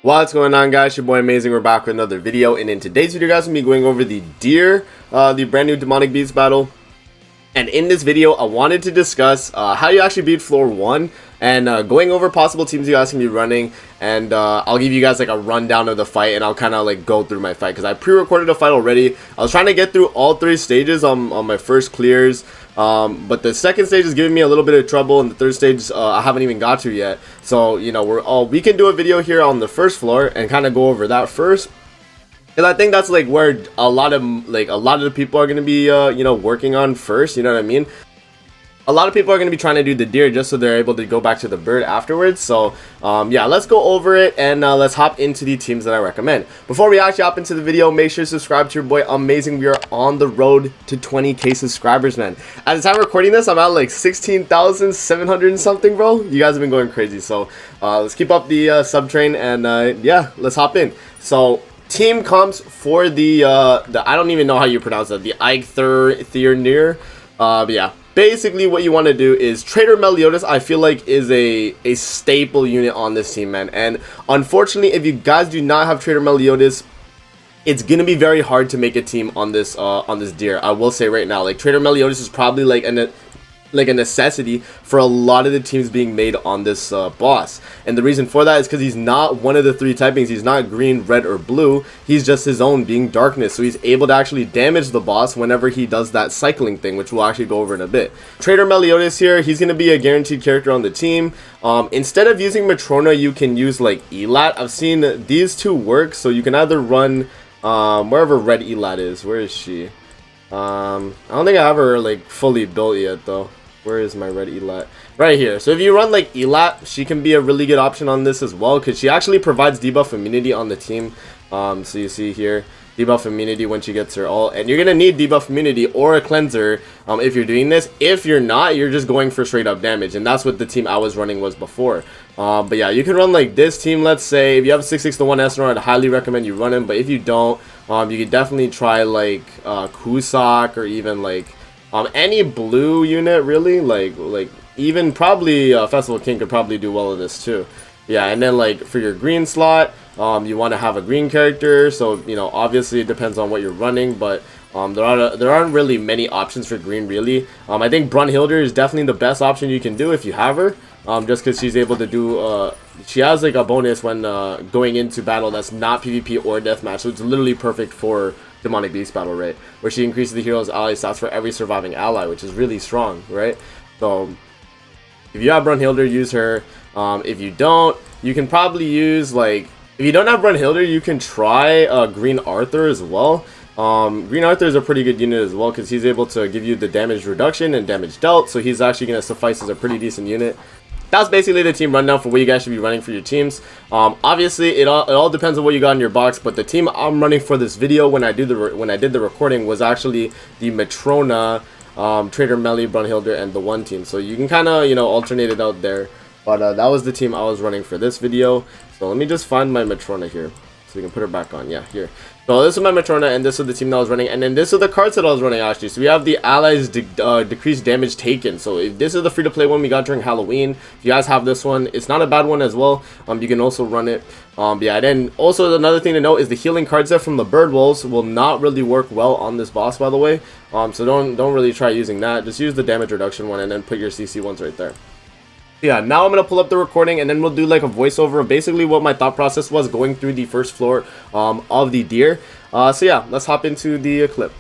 What's going on, guys? Your boy Amazing. We're back with another video, and in today's video, guys, I'm gonna be going over the Deer, the brand new Demonic Beast battle. And in this video, I wanted to discuss how you actually beat floor 1 and going over possible teams you guys can be running. And I'll give you guys like a rundown of the fight, and I'll kind of like go through my fight because I pre-recorded a fight already. I was trying to get through all 3 stages on my first clears, but the second stage is giving me a little bit of trouble, and the third stage I haven't even got to yet. So you know, we can do a video here on the first floor and kind of go over that first. And I think that's like where a lot of the people are gonna be working on first. You know what I mean? A lot of people are gonna be trying to do the deer just so they're able to go back to the bird afterwards. So yeah, let's go over it, and let's hop into the teams that I recommend. Before we actually hop into the video, make sure to subscribe to your boy Amazing. We are on the road to 20k subscribers, man. At the time of recording this, I'm at like 16,700 and something, bro. You guys have been going crazy. So let's keep up the sub train, and yeah, let's hop in. So team comes for the I don't even know how you pronounce that, the Eikthyrnir. But yeah, basically what you want to do is Trader Meliodas. I feel like is a staple unit on this team, man. And unfortunately, if you guys do not have Trader Meliodas, it's gonna be very hard to make a team on this deer. I will say right now, like Trader Meliodas is probably like a necessity for a lot of the teams being made on this boss. And the reason for that is because he's not one of the 3 typings. He's not green, red, or blue. He's just his own, being darkness. So he's able to actually damage the boss whenever he does that cycling thing, which we'll actually go over in a bit. Trader Meliodas here, he's going to be a guaranteed character on the team. Instead of using Matrona, you can use like Elat. I've seen these 2 work. So you can either run wherever red Elat is. Where is she? I don't think I have her like fully built yet though. Where is my red Elat? Right here. So if you run like Elat, she can be a really good option on this as well, because she actually provides debuff immunity on the team. So you see here, debuff immunity when she gets her ult, and you're gonna need debuff immunity or a cleanser if you're doing this. If you're not, you're just going for straight up damage, and that's what the team I was running was before. But yeah, you can run like this team. Let's say if you have a 6/6 to 1 Esnor, I'd highly recommend you run him. But if you don't, you could definitely try like Kusak, or even like any blue unit, really, like even probably Festival King could probably do well in this too. Yeah, and then like for your green slot, you want to have a green character. So you know, obviously it depends on what you're running, but there aren't really many options for green, really. I think Brunhilde is definitely the best option you can do if you have her, just because she's able to do she has like a bonus when going into battle that's not PvP or deathmatch, so it's literally perfect for Demonic Beast battle, right? Where she increases the hero's ally stats for every surviving ally, which is really strong, right? So if you have Brunhilde, use her. If you don't, you can probably use like, if you don't have Brunhilde, you can try Green Arthur as well. Green Arthur is a pretty good unit as well, because he's able to give you the damage reduction and damage dealt, so he's actually going to suffice as a pretty decent unit. That's basically the team rundown for what you guys should be running for your teams. Obviously, it all depends on what you got in your box, but the team I'm running for this video when I did the recording was actually the Matrona, Trader Melly, Brunhilde, and the one team. So you can kind of alternate it out there. But that was the team I was running for this video. So let me just find my Matrona here, so we can put her back on. Yeah, here. So this is my Matrona, and this is the team that I was running, and then this are the cards that I was running actually. So we have the allies decreased damage taken. So if this is the free-to-play one we got during Halloween, if you guys have this one, it's not a bad one as well. You can also run it. Yeah, then also another thing to note is the healing card set from the Bird Wolves will not really work well on this boss, by the way. So don't really try using that. Just use the damage reduction one, and then put your CC ones right there. Yeah, now I'm going to pull up the recording, and then we'll do like a voiceover of basically what my thought process was going through the first floor of the deer. So yeah, let's hop into the clip.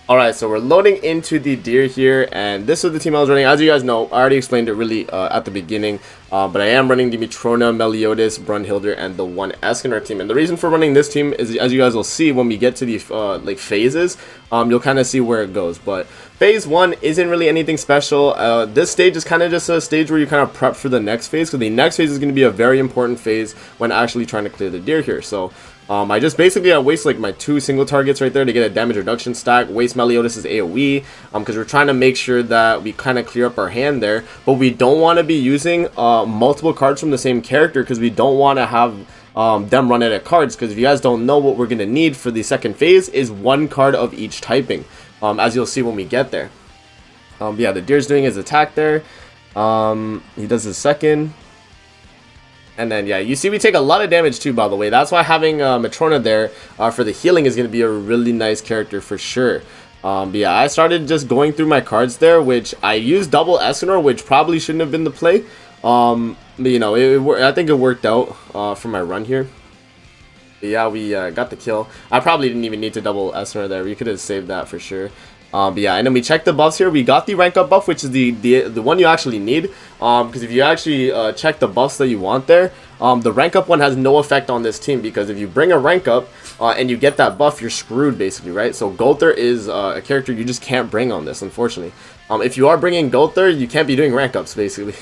Alright, so we're loading into the deer here, and this is the team I was running. As you guys know, I already explained it really at the beginning, but I am running the Matrona, Meliodas, Brunhilde, and the one Eikthyrnir team. And the reason for running this team is, as you guys will see when we get to the like phases, you'll kind of see where it goes. But phase 1 isn't really anything special. This stage is kind of just a stage where you kind of prep for the next phase, because the next phase is going to be a very important phase when actually trying to clear the deer here. So I just basically waste like my 2 single targets right there to get a damage reduction stack, waste Meliodas' AoE, because we're trying to make sure that we kind of clear up our hand there, but we don't want to be using multiple cards from the same character, because we don't want to have them run out of cards, because if you guys don't know, what we're going to need for the second phase is 1 card of each typing, as you'll see when we get there. Yeah, the deer's doing his attack there. He does his second. And then, yeah, you see we take a lot of damage too, by the way. That's why having Matrona there for the healing is going to be a really nice character for sure. But yeah, I started just going through my cards there, which I used double Eikthyrnir, which probably shouldn't have been the play. But, you know, I think it worked out for my run here. But yeah, we got the kill. I probably didn't even need to double Eikthyrnir there. We could have saved that for sure. But yeah, and then we checked the buffs here. We got the rank up buff, which is the one you actually need. Because if you actually check the buffs that you want there, the rank up one has no effect on this team, because if you bring a rank up and you get that buff, you're screwed basically, right? So Eikthyrnir is a character you just can't bring on this, unfortunately. If you are bringing Eikthyrnir, you can't be doing rank ups basically.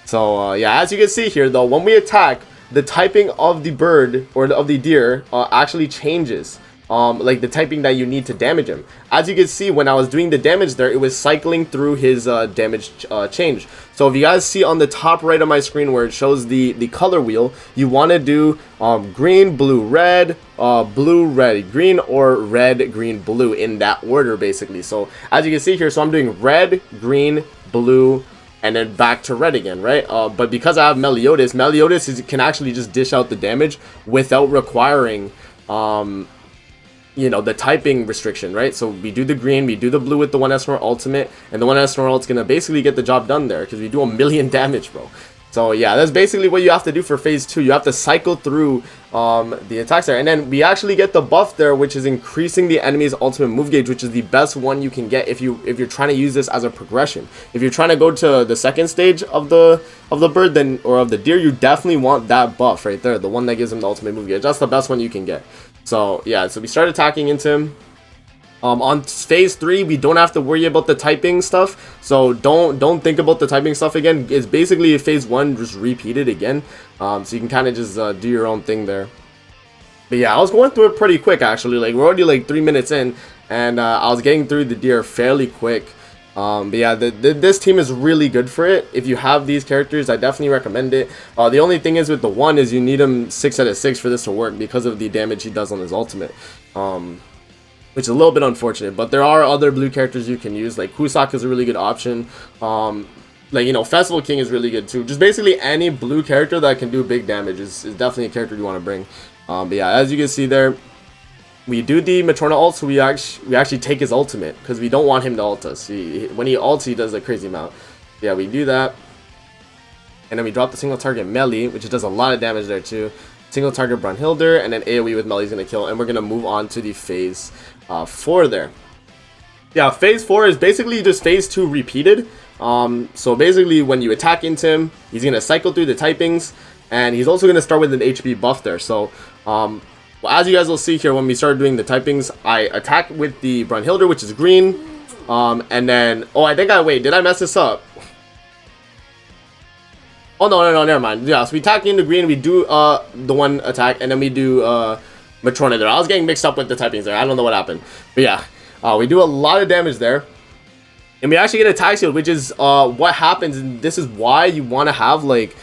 So yeah, as you can see here though, when we attack, the typing of the bird or of the deer actually changes. Like the typing that you need to damage him. As you can see, when I was doing the damage there, it was cycling through his damage change. So if you guys see on the top right of my screen where it shows the color wheel, you want to do green, blue, red, green, or red, green, blue in that order basically. So as you can see here, so I'm doing red, green, blue, and then back to red again, right? But because I have Meliodas, can actually just dish out the damage without requiring you know, the typing restriction, right? So we do the green, we do the blue with the 1S ultimate, and the 1S ult's gonna basically get the job done there, because we do 1,000,000 damage, bro. So yeah, that's basically what you have to do for phase 2. You have to cycle through the attacks there, and then we actually get the buff there, which is increasing the enemy's ultimate move gauge, which is the best one you can get if you're trying to use this as a progression. If you're trying to go to the second stage of the bird, then, or of the deer, you definitely want that buff right there, the one that gives him the ultimate move gauge. That's the best one you can get. So yeah, so we start attacking into him. On phase 3, we don't have to worry about the typing stuff, so don't think about the typing stuff again. It's basically phase 1 just repeated again, so you can kind of just do your own thing there. But yeah, I was going through it pretty quick actually. Like, we're already like 3 minutes in, and I was getting through the deer fairly quick. But yeah, this team is really good for it. If you have these characters, I definitely recommend it. The only thing is with the one is you need him 6 out of 6 for this to work, because of the damage he does on his ultimate. Which is a little bit unfortunate, but there are other blue characters you can use. Like Husak is a really good option. Like, you know, Festival King is really good too. Just basically any blue character that can do big damage is definitely a character you want to bring. But yeah, as you can see there, we do the Matrona ult, so we actually take his ultimate, because we don't want him to ult us. When he ults, he does a crazy amount. Yeah, we do that, and then we drop the single target melee, which does a lot of damage there too. Single target Brunhilde, and then AoE with melee is gonna kill, and we're gonna move on to the phase 4 there. Yeah, phase 4 is basically just phase 2 repeated. So basically, when you attack into him, he's gonna cycle through the typings, and he's also gonna start with an HP buff there. So well, as you guys will see here, when we start doing the typings, I attack with the Brunhilde, which is green, and then, oh, I think wait, did I mess this up? Oh, no, never mind. Yeah, so we attack into green, we do the one attack, and then we do Matrona there. I was getting mixed up with the typings there. I don't know what happened. But yeah, we do a lot of damage there. And we actually get a attack shield, which is what happens, and this is why you want to have, like,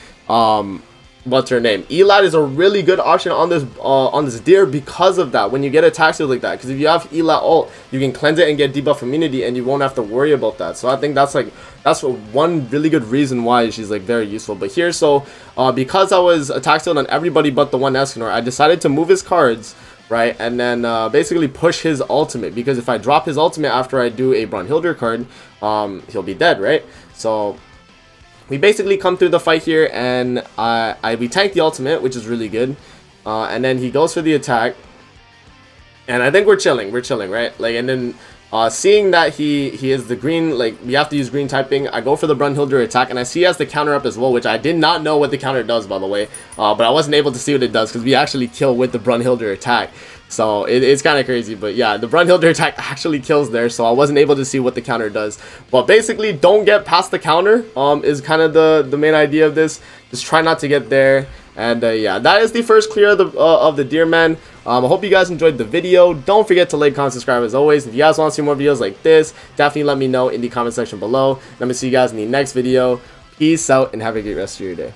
what's her name? Elad is a really good option on this deer because of that. When you get a attack shield like that, because if you have Elad ult, you can cleanse it and get debuff immunity, and you won't have to worry about that. So I think that's one really good reason why she's like very useful. But here, so because I was attack shield on everybody but the one Eikthyrnir, I decided to move his cards, right, and then basically push his ultimate, because if I drop his ultimate after I do a Brunhilde card, he'll be dead, right? So we basically come through the fight here, and we tank the ultimate, which is really good, and then he goes for the attack, and I think we're chilling, right? Like, and then seeing that he is the green, like, we have to use green typing, I go for the Brunhilde attack, and I see he has the counter up as well, which I did not know what the counter does, by the way, but I wasn't able to see what it does, because we actually kill with the Brunhilde attack. So it's kind of crazy, but yeah, the Brunhilde attack actually kills there, so I wasn't able to see what the counter does. But basically, don't get past the counter is kind of the main idea of this. Just try not to get there. And yeah, that is the first clear of the deer man. I hope you guys enjoyed the video. Don't forget to like, comment, subscribe as always. If you guys want to see more videos like this, definitely let me know in the comment section below. Let me see you guys in the next video. Peace out and have a great rest of your day.